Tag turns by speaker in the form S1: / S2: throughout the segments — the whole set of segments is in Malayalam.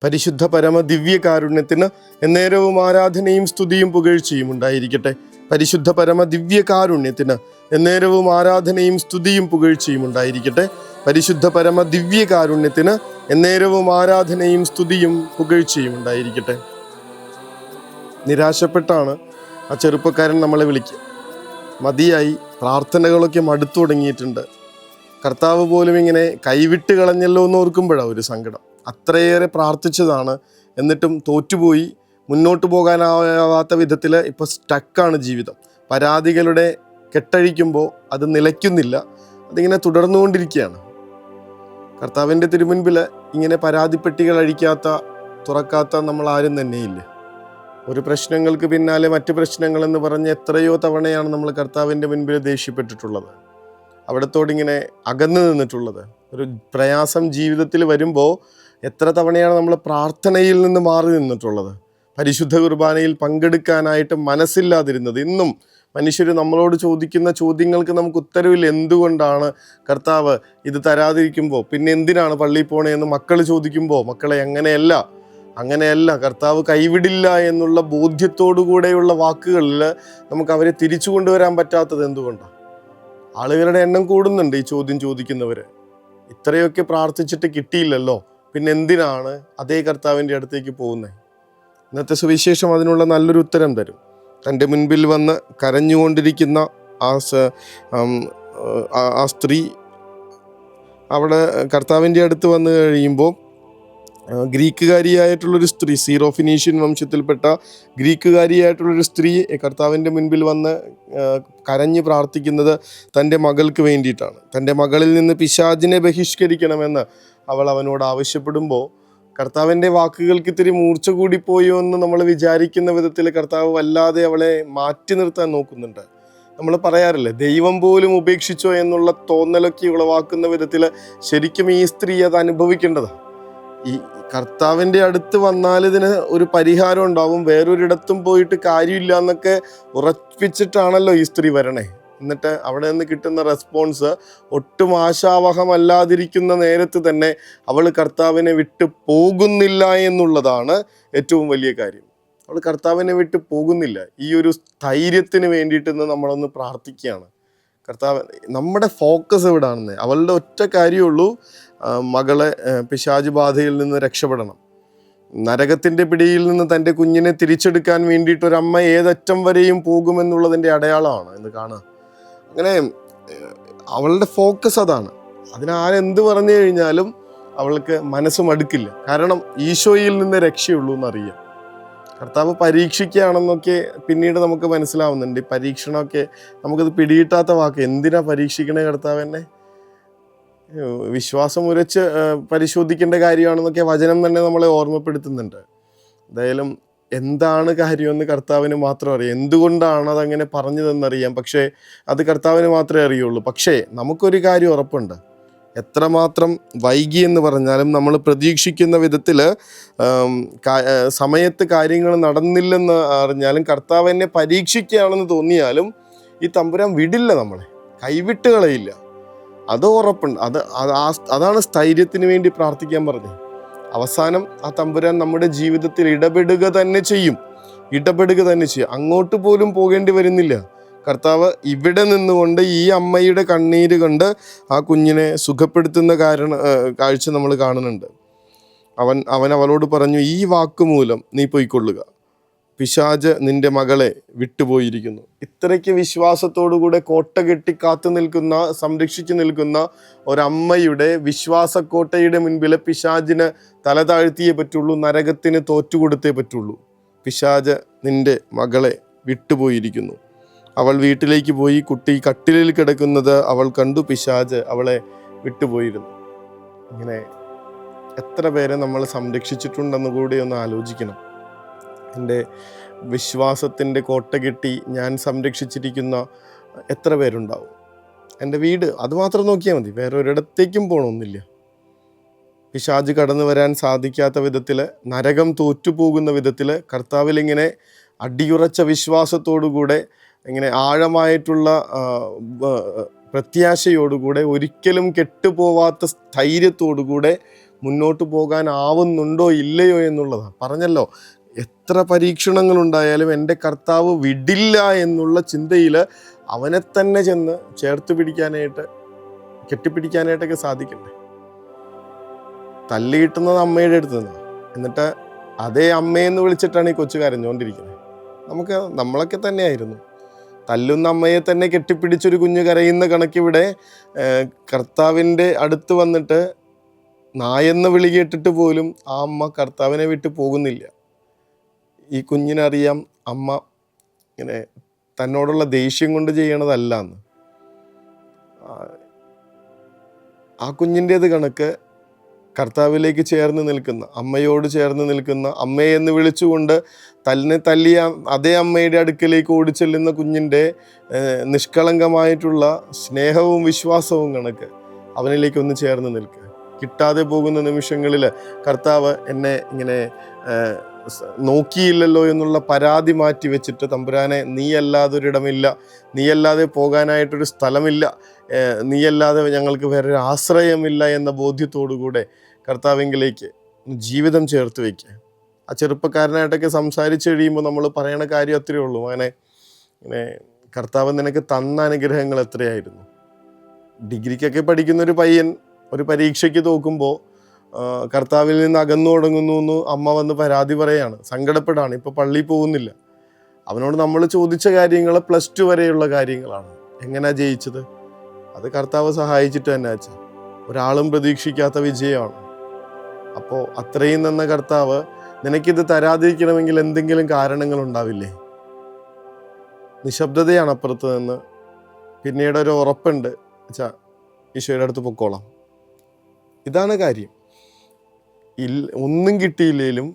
S1: പരിശുദ്ധ പരമ ദിവ്യകാരുണ്യത്തിന് എന്നേരവും ആരാധനയും സ്തുതിയും പുകഴ്ചയും ഉണ്ടായിരിക്കട്ടെ. പരിശുദ്ധ പരമ ദിവ്യകാരുണ്യത്തിന് എന്നേരവും ആരാധനയും സ്തുതിയും പുകഴ്ചയും ഉണ്ടായിരിക്കട്ടെ. പരിശുദ്ധ പരമ ദിവ്യകാരുണ്യത്തിന് എന്നേരവും ആരാധനയും സ്തുതിയും പുകഴ്ചയും ഉണ്ടായിരിക്കട്ടെ. നിരാശപ്പെട്ടാണ് ആ ചെറുപ്പക്കാരൻ നമ്മളെ വിളിക്കുക. മതിയായി, പ്രാർത്ഥനകളൊക്കെ മടുത്തു തുടങ്ങിയിട്ടുണ്ട്. കർത്താവ് പോലും ഇങ്ങനെ കൈവിട്ട് കളഞ്ഞല്ലോ എന്ന് ഓർക്കുമ്പോഴാണ് ഒരു സങ്കടം. അത്രയേറെ പ്രാർത്ഥിച്ചതാണ്, എന്നിട്ടും തോറ്റുപോയി. മുന്നോട്ട് പോകാനാവാത്ത വിധത്തിൽ ഇപ്പോൾ സ്റ്റക്കാണ് ജീവിതം. പരാതികളുടെ കെട്ടഴിക്കുമ്പോൾ അത് നിലയ്ക്കുന്നില്ല, അതിങ്ങനെ തുടർന്നുകൊണ്ടിരിക്കുകയാണ്. കർത്താവിൻ്റെ തിരുമുൻപിൽ ഇങ്ങനെ പരാതിപ്പെട്ടികൾ അഴിക്കാത്ത, തുറക്കാത്ത നമ്മൾ ആരും തന്നെയില്ല. ഒരു പ്രശ്നങ്ങൾക്ക് പിന്നാലെ മറ്റ് പ്രശ്നങ്ങളെന്ന് പറഞ്ഞ് എത്രയോ തവണയാണ് നമ്മൾ കർത്താവിൻ്റെ മുൻപിൽ ദേഷ്യപ്പെട്ടിട്ടുള്ളത്, അവിടത്തോടിങ്ങനെ അകന്നു നിന്നിട്ടുള്ളത്. ഒരു പ്രയാസം ജീവിതത്തിൽ വരുമ്പോൾ എത്ര തവണയാണ് നമ്മൾ പ്രാർത്ഥനയിൽ നിന്ന് മാറി നിന്നിട്ടുള്ളത്, പരിശുദ്ധ കുർബാനയിൽ പങ്കെടുക്കാനായിട്ട് മനസ്സില്ലാതിരുന്നത്. ഇന്നും മനുഷ്യർ നമ്മളോട് ചോദിക്കുന്ന ചോദ്യങ്ങൾക്ക് നമുക്ക് ഉത്തരവില്ല. എന്തുകൊണ്ടാണ് കർത്താവ് ഇത് തരാതിരിക്കുമ്പോൾ പിന്നെ എന്തിനാണ് പള്ളിയിൽ പോണേന്ന് മക്കൾ ചോദിക്കുമ്പോൾ, മക്കളെ അങ്ങനെയല്ല, കർത്താവ് കൈവിടില്ല എന്നുള്ള ബോധ്യത്തോടു കൂടെയുള്ള വാക്കുകളിൽ നമുക്ക് അവരെ തിരിച്ചു കൊണ്ടുവരാൻ പറ്റാത്തത് എന്തുകൊണ്ടാണ്? ആളുകളുടെ എണ്ണം കൂടുന്നുണ്ട് ഈ ചോദ്യം ചോദിക്കുന്നവർ. ഇത്രയൊക്കെ പ്രാർത്ഥിച്ചിട്ട് കിട്ടിയില്ലല്ലോ, പിന്നെ എന്തിനാണ് അതേ കർത്താവിൻ്റെ അടുത്തേക്ക് പോകുന്നത്? ഇന്നത്തെ സുവിശേഷം അതിനുള്ള നല്ലൊരു ഉത്തരം തരും. തൻ്റെ മുൻപിൽ വന്ന് കരഞ്ഞുകൊണ്ടിരിക്കുന്ന ആ സ്ത്രീ അവിടെ കർത്താവിൻ്റെ അടുത്ത് വന്നു കഴിയുമ്പോൾ, ഗ്രീക്കുകാരിയായിട്ടുള്ളൊരു സ്ത്രീ, സീറോ ഫിനീഷ്യൻ വംശത്തിൽപ്പെട്ട ഗ്രീക്കുകാരിയായിട്ടുള്ളൊരു സ്ത്രീ കർത്താവിൻ്റെ മുൻപിൽ വന്ന് കരഞ്ഞ് പ്രാർത്ഥിക്കുന്നത് തൻ്റെ മകൾക്ക് വേണ്ടിയിട്ടാണ്. തൻ്റെ മകളിൽ നിന്ന് പിശാചിനെ ബഹിഷ്കരിക്കണമെന്ന് അവൾ അവനോട് ആവശ്യപ്പെടുമ്പോൾ, കർത്താവിൻ്റെ വാക്കുകൾക്ക് ഇത്തിരി മൂർച്ച കൂടിപ്പോയോ എന്ന് നമ്മൾ വിചാരിക്കുന്ന വിധത്തിൽ കർത്താവ് വല്ലാതെ അവളെ മാറ്റി നിർത്താൻ നോക്കുന്നുണ്ട്. നമ്മൾ പറയാറില്ലേ, ദൈവം പോലും ഉപേക്ഷിച്ചോ എന്നുള്ള തോന്നലൊക്കെ ഉളവാക്കുന്ന വിധത്തിൽ ശരിക്കും ഈ സ്ത്രീ അത് അനുഭവിക്കേണ്ടതാണ്. ഈ കർത്താവിൻ്റെ അടുത്ത് വന്നാൽ ഇതിന് ഒരു പരിഹാരം ഉണ്ടാവും, വേറൊരിടത്തും പോയിട്ട് കാര്യമില്ല എന്നൊക്കെ ഉറപ്പിച്ചിട്ടാണല്ലോ ഈ സ്ത്രീ വരണേ. എന്നിട്ട് അവിടെ നിന്ന് കിട്ടുന്ന റെസ്പോൺസ് ഒട്ടും ആശാവഹമല്ലാതിരിക്കുന്ന നേരത്ത് തന്നെ അവൾ കർത്താവിനെ വിട്ട് പോകുന്നില്ല എന്നുള്ളതാണ് ഏറ്റവും വലിയ കാര്യം. അവൾ കർത്താവിനെ വിട്ട് പോകുന്നില്ല. ഈ ഒരു സ്ഥൈര്യത്തിന് വേണ്ടിയിട്ട് നമ്മളൊന്ന് പ്രാർത്ഥിക്കുകയാണ്. കർത്താവ്, നമ്മുടെ ഫോക്കസ് എവിടാണെന്ന്, അവളുടെ ഒറ്റ കാര്യമുള്ളൂ, മകളെ പിശാച് ബാധയിൽ നിന്ന് രക്ഷപ്പെടണം. നരകത്തിൻ്റെ പിടിയിൽ നിന്ന് തൻ്റെ കുഞ്ഞിനെ തിരിച്ചെടുക്കാൻ വേണ്ടിയിട്ട് ഒരമ്മ ഏതറ്റം വരെയും പോകുമെന്നുള്ളതിൻ്റെ അടയാളമാണ് എന്ന് കാണുക. അങ്ങനെ അവളുടെ ഫോക്കസ് അതാണ്. അതിനാരെന്ത് പറഞ്ഞു കഴിഞ്ഞാലും അവൾക്ക് മനസ്സ് മടുക്കില്ല. കാരണം ഈശോയിൽ നിന്ന് രക്ഷയുള്ളൂ എന്നറിയാം. കർത്താവ് പരീക്ഷിക്കുകയാണെന്നൊക്കെ പിന്നീട് നമുക്ക് മനസ്സിലാവുന്നുണ്ട്. ഈ പരീക്ഷണമൊക്കെ നമുക്കത് പിടികിട്ടാത്ത വാക്ക്. എന്തിനാ പരീക്ഷിക്കണേ കർത്താവ് എന്നെ? വിശ്വാസം ഉരച്ച് പരിശോധിക്കേണ്ട കാര്യമാണെന്നൊക്കെ വചനം തന്നെ നമ്മളെ ഓർമ്മപ്പെടുത്തുന്നുണ്ട്. എന്തായാലും എന്താണ് കാര്യമെന്ന് കർത്താവിന് മാത്രം അറിയാം. എന്തുകൊണ്ടാണ് അതങ്ങനെ പറഞ്ഞതെന്നറിയാം, പക്ഷേ അത് കർത്താവിന് മാത്രമേ അറിയുള്ളൂ. പക്ഷേ നമുക്കൊരു കാര്യം ഉറപ്പുണ്ട്, എത്രമാത്രം വൈകി എന്ന് പറഞ്ഞാലും നമ്മൾ പ്രതീക്ഷിക്കുന്ന വിധത്തിൽ സമയത്ത് കാര്യങ്ങൾ നടന്നില്ലെന്ന് അറിഞ്ഞാലും, കർത്താവ് എന്നെ പരീക്ഷിക്കുകയാണെന്ന് തോന്നിയാലും ഈ തമ്പുരാൻ വിടില്ല, നമ്മളെ കൈവിട്ട് കളയില്ല. അത് ഉറപ്പുണ്ട്. അതാണ് സ്ഥൈര്യത്തിന് വേണ്ടി പ്രാർത്ഥിക്കാൻ പറഞ്ഞത്. അവസാനം ആ തമ്പുരാൻ നമ്മുടെ ജീവിതത്തിൽ ഇടപെടുക തന്നെ ചെയ്യും. അങ്ങോട്ട് പോലും പോകേണ്ടി വരുന്നില്ല. കർത്താവ് ഇവിടെ നിന്നുകൊണ്ട് ഈ അമ്മയുടെ കണ്ണീര് കണ്ട് ആ കുഞ്ഞിനെ സുഖപ്പെടുത്തുന്ന കാഴ്ച നമ്മൾ കാണുന്നുണ്ട്. അവൻ അവളോട് പറഞ്ഞു, ഈ വാക്കുമൂലം നീ പൊയ്ക്കൊള്ളുക, പിശാച് നിന്റെ മകളെ വിട്ടുപോയിരിക്കുന്നു. ഇത്രയ്ക്ക് വിശ്വാസത്തോടുകൂടെ കോട്ട കെട്ടി സംരക്ഷിച്ചു നിൽക്കുന്ന ഒരമ്മയുടെ വിശ്വാസക്കോട്ടയുടെ മുൻപിൽ പിശാചിന് തല താഴ്ത്തിയേ പറ്റുള്ളൂ, നരകത്തിന് തോറ്റുകൊടുത്തേ പറ്റുള്ളൂ. പിശാച് നിന്റെ മകളെ വിട്ടുപോയിരിക്കുന്നു. അവൾ വീട്ടിലേക്ക് പോയി. കുട്ടി കട്ടിലിൽ കിടക്കുന്നത് അവൾ കണ്ടു. പിശാച് അവളെ വിട്ടുപോയിരുന്നു. ഇങ്ങനെ എത്ര പേരെ നമ്മൾ സംരക്ഷിച്ചിട്ടുണ്ടെന്ന് കൂടി ഒന്ന് ആലോചിക്കണം. എൻ്റെ വിശ്വാസത്തിൻ്റെ കോട്ട കെട്ടി ഞാൻ സംരക്ഷിച്ചിരിക്കുന്ന എത്ര പേരുണ്ടാവും? എൻ്റെ വീട്, അതുമാത്രം നോക്കിയാൽ മതി, വേറെ ഒരിടത്തേക്കും പോകണമെന്നില്ല. പിശാച് കടന്നു വരാൻ സാധിക്കാത്ത വിധത്തിൽ, നരകം തോറ്റുപോകുന്ന വിധത്തിൽ കർത്താവിലിങ്ങനെ അടിയുറച്ച വിശ്വാസത്തോടുകൂടെ ഇങ്ങനെ ആഴമായിട്ടുള്ള പ്രത്യാശയോടുകൂടെ, ഒരിക്കലും കെട്ടുപോവാത്ത ധൈര്യത്തോടുകൂടെ മുന്നോട്ട് പോകാനാവുന്നുണ്ടോ ഇല്ലയോ എന്നുള്ളതാണ്. പറഞ്ഞല്ലോ, എത്ര പരീക്ഷണങ്ങളുണ്ടായാലും എൻ്റെ കർത്താവ് വിടില്ല എന്നുള്ള ചിന്തയിൽ അവനെ തന്നെ ചെന്ന് ചേർത്ത് പിടിക്കാനായിട്ട്, കെട്ടിപ്പിടിക്കാനായിട്ടൊക്കെ സാധിക്കണ്ടേ? തല്ല് കിട്ടുന്നത് അമ്മയുടെ അടുത്ത് നിന്നാണ്. എന്നിട്ട് അതേ അമ്മയെന്ന് വിളിച്ചിട്ടാണ് ഈ കൊച്ചു കരഞ്ഞുകൊണ്ടിരിക്കുന്നത്. നമ്മളൊക്കെ തന്നെയായിരുന്നു. തല്ലുന്ന അമ്മയെ തന്നെ കെട്ടിപ്പിടിച്ചൊരു കുഞ്ഞ് കരയുന്ന കണക്കിവിടെ കർത്താവിൻ്റെ അടുത്ത് വന്നിട്ട് നായെന്ന് വിളി കേട്ടിട്ട് പോലും ആ അമ്മ കർത്താവിനെ വിട്ട് പോകുന്നില്ല. ഈ കുഞ്ഞിനറിയാം അമ്മ ഇങ്ങനെ തന്നോടുള്ള ദേഷ്യം കൊണ്ട് ചെയ്യണതല്ല എന്ന്. ആ കുഞ്ഞിൻ്റേത് കണക്ക് കർത്താവിലേക്ക് ചേർന്ന് നിൽക്കുന്ന, അമ്മയോട് ചേർന്ന് നിൽക്കുന്ന, അമ്മയെന്ന് വിളിച്ചുകൊണ്ട് തന്നെ തല്ലിയ അതേ അമ്മയുടെ അടുക്കലേക്ക് ഓടിച്ചെല്ലുന്ന കുഞ്ഞിൻ്റെ നിഷ്കളങ്കമായിട്ടുള്ള സ്നേഹവും വിശ്വാസവും കണക്ക് അവനിലേക്കൊന്ന് ചേർന്ന് നിൽക്കുക. കിട്ടാതെ പോകുന്ന നിമിഷങ്ങളിൽ കർത്താവ് എന്നെ ഇങ്ങനെ നോക്കിയില്ലല്ലോ എന്നുള്ള പരാതി മാറ്റി വെച്ചിട്ട്, തമ്പുരാനെ നീയല്ലാതെ ഒരിടമില്ല, നീയല്ലാതെ പോകാനായിട്ടൊരു സ്ഥലമില്ല, നീയല്ലാതെ ഞങ്ങൾക്ക് വേറൊരു ആശ്രയമില്ല എന്ന ബോധ്യത്തോടുകൂടെ കർത്താവിങ്കിലേക്ക് ജീവിതം ചേർത്ത് വയ്ക്കുക. ആ ചെറുപ്പക്കാരനായിട്ടൊക്കെ സംസാരിച്ച് കഴിയുമ്പോൾ നമ്മൾ പറയണ കാര്യം അത്രയേ ഉള്ളൂ. അങ്ങനെ ഇങ്ങനെ കർത്താവ് നിനക്ക് തന്ന അനുഗ്രഹങ്ങൾ എത്രയായിരുന്നു. ഡിഗ്രിക്കൊക്കെ പഠിക്കുന്നൊരു പയ്യൻ ഒരു പരീക്ഷയ്ക്ക് തോക്കുമ്പോൾ കർത്താവിൽ നിന്ന് അകന്നു തുടങ്ങുന്നു എന്ന് അമ്മ വന്ന് പരാതി പറയാണ്, സങ്കടപ്പെടാണ്, ഇപ്പോൾ പള്ളിയിൽ പോകുന്നില്ല. അവനോട് നമ്മൾ ചോദിച്ച കാര്യങ്ങൾ +2 വരെയുള്ള കാര്യങ്ങളാണ്. എങ്ങനെയാ ജയിച്ചത്? അത് കർത്താവ് സഹായിച്ചിട്ട് തന്നെ വെച്ചാൽ ഒരാളും പ്രതീക്ഷിക്കാത്ത വിജയമാണ്. അപ്പോൾ അത്രയും തന്ന കർത്താവ് നിനക്കിത് തരാതിരിക്കണമെങ്കിൽ എന്തെങ്കിലും കാരണങ്ങൾ ഉണ്ടാവില്ലേ? നിശബ്ദതയാണ് അപ്പുറത്ത് നിന്ന്. പിന്നീട് ഒരു ഉറപ്പുണ്ട്, വെച്ചാൽ ഈശോയുടെ അടുത്ത് പൊക്കോളാം. ഇതാണ് കാര്യം. ഒന്നും കിട്ടിയില്ലേലും,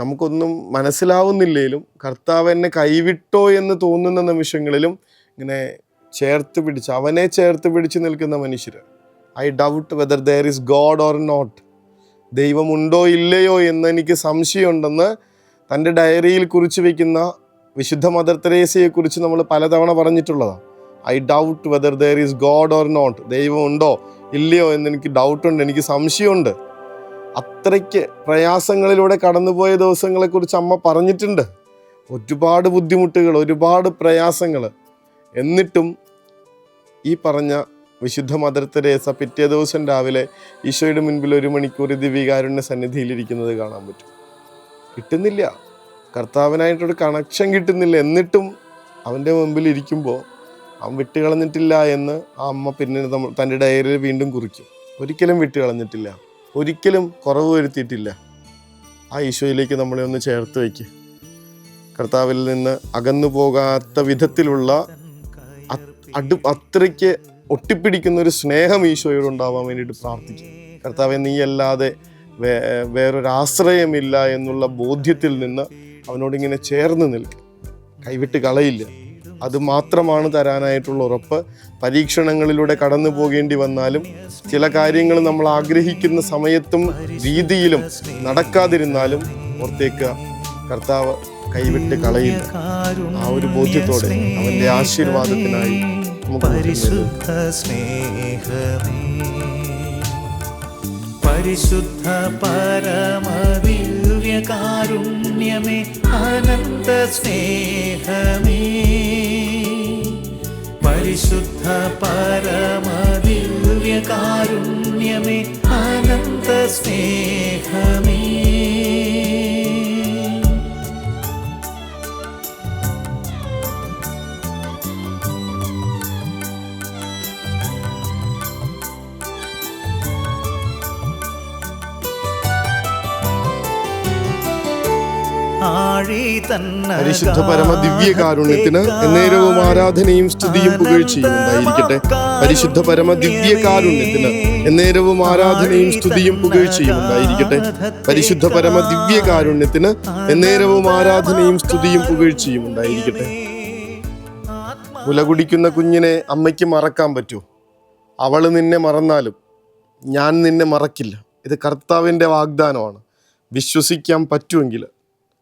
S1: നമുക്കൊന്നും മനസ്സിലാവുന്നില്ലേലും, കർത്താവ് എന്നെ കൈവിട്ടോ എന്ന് തോന്നുന്ന നിമിഷങ്ങളിലും ഇങ്ങനെ ചേർത്ത് പിടിച്ച്, അവനെ ചേർത്ത് പിടിച്ച് നിൽക്കുന്ന മനുഷ്യർ. I doubt whether there is God or not. ദൈവമുണ്ടോ ഇല്ലയോ എന്ന് എനിക്ക് സംശയമുണ്ടെന്ന് തൻ്റെ ഡയറിയിൽ കുറിച്ച് വയ്ക്കുന്ന വിശുദ്ധ മദർ തെരേസയെക്കുറിച്ച് നമ്മൾ പലതവണ പറഞ്ഞിട്ടുള്ളതാണ്. I doubt whether there is God or not. ദൈവം ഉണ്ടോ ഇല്ലയോ എന്ന് എനിക്ക് ഡൗട്ടുണ്ട്, എനിക്ക് സംശയമുണ്ട്. അത്രയ്ക്ക് പ്രയാസങ്ങളിലൂടെ കടന്നുപോയ ദിവസങ്ങളെക്കുറിച്ച് അമ്മ പറഞ്ഞിട്ടുണ്ട്. ഒരുപാട് ബുദ്ധിമുട്ടുകൾ, ഒരുപാട് പ്രയാസങ്ങൾ. എന്നിട്ടും ഈ പറഞ്ഞ വിശുദ്ധ മദർ തെരേസ പിറ്റേ ദിവസം രാവിലെ ഈശോയുടെ മുൻപിൽ 1 മണിക്കൂർ ദിവ്യകാരുണ്യ സന്നിധിയിലിരിക്കുന്നത് കാണാൻ പറ്റും. കിട്ടുന്നില്ല, കർത്താവിനായിട്ടൊരു കണക്ഷൻ കിട്ടുന്നില്ല. എന്നിട്ടും അവൻ്റെ മുമ്പിൽ ഇരിക്കുമ്പോൾ അവൻ വിട്ടുകളഞ്ഞിട്ടില്ല എന്ന് ആ അമ്മ പിന്നെ തൻ്റെ ഡയറിയിൽ വീണ്ടും കുറിക്കും. ഒരിക്കലും വിട്ടുകളഞ്ഞിട്ടില്ല, ഒരിക്കലും കുറവ് വരുത്തിയിട്ടില്ല. ആ ഈശോയിലേക്ക് നമ്മളെ ഒന്ന് ചേർത്ത് വയ്ക്കുക. കർത്താവിൽ നിന്ന് അകന്നു പോകാത്ത വിധത്തിലുള്ള അത്രയ്ക്ക് ഒട്ടിപ്പിടിക്കുന്ന ഒരു സ്നേഹം ഈശോയോട് ഉണ്ടാവാൻ വേണ്ടിയിട്ട് പ്രാർത്ഥിക്കുക. കർത്താവെ, നീയല്ലാതെ വേറൊരാശ്രയമില്ല എന്നുള്ള ബോധ്യത്തിൽ നിന്ന് അവനോടിങ്ങനെ ചേർന്ന് നിൽക്കുക. കൈവിട്ട് കളയില്ല. അത് മാത്രമാണ് തരാനായിട്ടുള്ള ഉറപ്പ്. പരീക്ഷണങ്ങളിലൂടെ കടന്നു പോകേണ്ടി വന്നാലും, ചില കാര്യങ്ങൾ നമ്മൾ ആഗ്രഹിക്കുന്ന സമയത്തും രീതിയിലും നടക്കാതിരുന്നാലും ഓർത്തേക്കുക, കർത്താവ് കൈവിട്ട് കളയില്ല. ആ ഒരു ബോധ്യത്തോടെ അവൻ്റെ ആശീർവാദത്തിനായി
S2: പരിശുദ്ധ സ്നേഹമേ, പരിശുദ്ധ പരമ ദിവ്യകാരുണ്യമേ, അനന്ത സ്നേഹമേ, പരിശുദ്ധ പരമ ദിവ്യകാരുണ്യമേ, അനന്ത സ്നേഹമേ.
S1: പരിശുദ്ധ പരമ ദിവ്യകാരുണ്യത്തിന് എന്നേരവും ആരാധനയും സ്തുതിയും പുകഴ്ചയും ഉണ്ടായിരിക്കട്ടെ. പരിശുദ്ധ പരമ ദിവ്യകാരുണ്യത്തിന് എന്നേരവും ആരാധനയും സ്തുതിയും പുകഴ്ചയും ഉണ്ടായിരിക്കട്ടെ. പരിശുദ്ധ പരമ ദിവ്യകാരുണ്യത്തിന് എന്നേരവും ആരാധനയും സ്തുതിയും പുകഴ്ചയും ഉണ്ടായിരിക്കട്ടെ. മുല കുടിക്കുന്ന കുഞ്ഞിനെ അമ്മയ്ക്ക് മറക്കാൻ പറ്റുമോ? അവള് നിന്നെ മറന്നാലും ഞാൻ നിന്നെ മറക്കില്ല. ഇത് കർത്താവിൻ്റെ വാഗ്ദാനമാണ്. വിശ്വസിക്കാൻ പറ്റുമെങ്കിൽ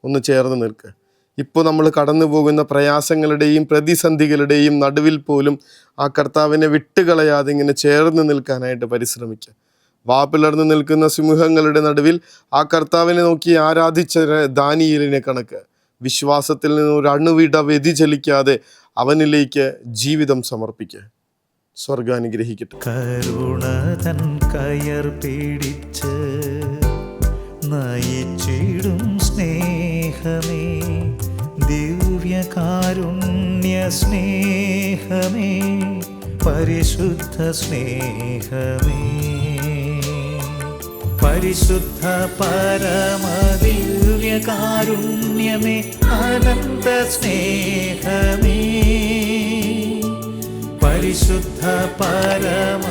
S1: ഒന്ന് ചേർന്ന് നിൽക്കുക. ഇപ്പോൾ നമ്മൾ കടന്നു പോകുന്ന പ്രയാസങ്ങളുടെയും പ്രതിസന്ധികളുടെയും നടുവിൽ പോലും ആ കർത്താവിനെ വിട്ടുകളയാതെ ഇങ്ങനെ ചേർന്ന് നിൽക്കാനായിട്ട് പരിശ്രമിക്കുക. വാപിളർന്ന് നിൽക്കുന്ന സിംഹങ്ങളുടെ നടുവിൽ ആ കർത്താവിനെ നോക്കി ആരാധിച്ച ദാനിയേലിനെ കണക്ക് വിശ്വാസത്തിൽ നിന്ന് ഒരു അണുവിട വ്യതിചലിക്കാതെ അവനിലേക്ക് ജീവിതം സമർപ്പിക്കുക. സ്വർഗ്ഗം അനുഗ്രഹിക്കട്ടെ.
S2: കരുണതൻ കയർ പിടിച്ച് നയിച്ചിടും സ്നേഹമേ, ദിവ്യകാരുണ്യ സ്നേഹമേ, പരിശുദ്ധ സ്നേഹമേ, പരിശുദ്ധ പരമദിവ്യകാരുണ്യമേ, അനന്ത സ്നേഹമേ, പരിശുദ്ധ പരമ